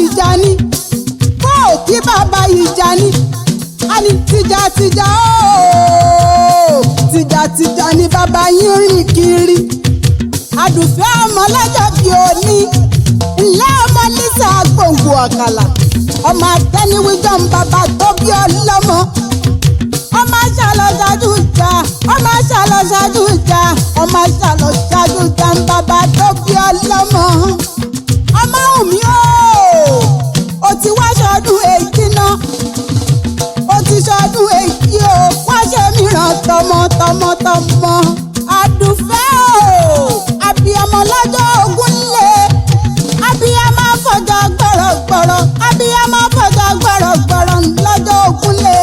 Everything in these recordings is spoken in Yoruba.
ìjà ni bó ò kí bàbá ìjà ni a ní tìjàtìjà ooo tìjàtìjà ni bàbá yín rìn kiri àdùfẹ́ ọmọ lọ́jọ́ bí òní ilé ọmọ Lísà gbòǹgbò ọ̀kàlà ọmọ àtẹniwíjọ́ ń bàbá tó bí ọlọ́mọ ọmọ ṣàlọ́ṣáájú ìjà ọmọ ṣàlọ́ṣáájú ìjà ọmọ ṣàlọ́ṣáájú ìjà ń bàbá tó bí ọlọ́mọ ọmọ Wùmí o ti wá ṣọdún èyí náà o ti ṣọdún èyí o wá ṣe mìíràn tọmọtọmọtọmọ àdùfẹ́ o abiyamọ lọ́jọ́ Ògúnlé abiyamọ fọjọ́ gbọ̀rọ̀gbọ̀rọ̀ abiyamọ fọjọ́ gbọ̀rọ̀gbọ̀rọ̀ lọ́jọ́ Ògúnlé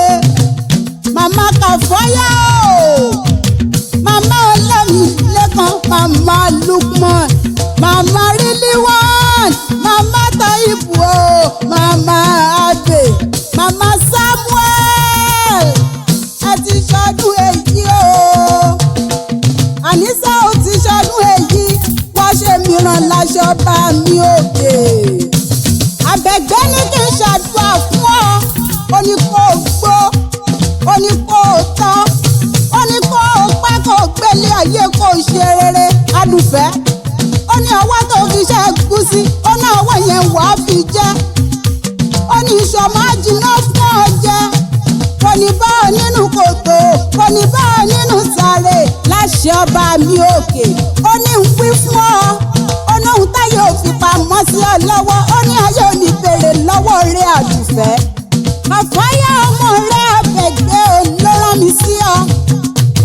màmá Kàfáyà o màmá Ọlámilékan màmá Lukman màmá Rilwan màmá Taibu o màmá Abe màmá Samuel ẹ ti ṣọdún èyí o àníṣe ò ti ṣọdún èyí wá ṣe mìíràn láṣọ bá mi òkè Àbẹ̀gbẹ́ ní kí n ṣàdúrà fún ọ ó ní kó o gbó ó ní kó o tán ó ní kó o pẹ́ kó o gbélé ayé kó o ṣe rere Àdùfẹ́ ó ní ọwọ́ tó fi ṣe ẹ̀gúsí ó ní ọwọ́ yẹn wàá fi jẹ́ ó ní ìṣọ̀mọ́ àjìnà fún ọ jẹ́ kò ní bá ọ nínú kòtò kò ní bá ọ nínú sàrè láṣẹ ọba mi òkè ó ní ń wí fún ọ ó ní òun táyé òfin pamọ́ sí ọ lọ́wọ́ ó ní ayé ò ní bèrè lọ́wọ́ rẹ Àdùfẹ́ Kàfáyà ọmọ rẹ Àbẹ̀gbẹ́ ló rán mi sí ọ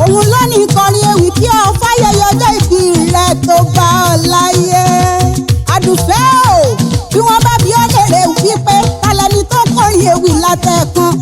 òun ló ní kọrin ewì kí ọ fáyẹyẹ ọjọ́ ìbí rẹ tó bá ọ láyé Àdùfẹ́ o bí wọ́n bá bí ọ lè rè wípé tálẹ́ni tó kọrin ewì látẹ̀kan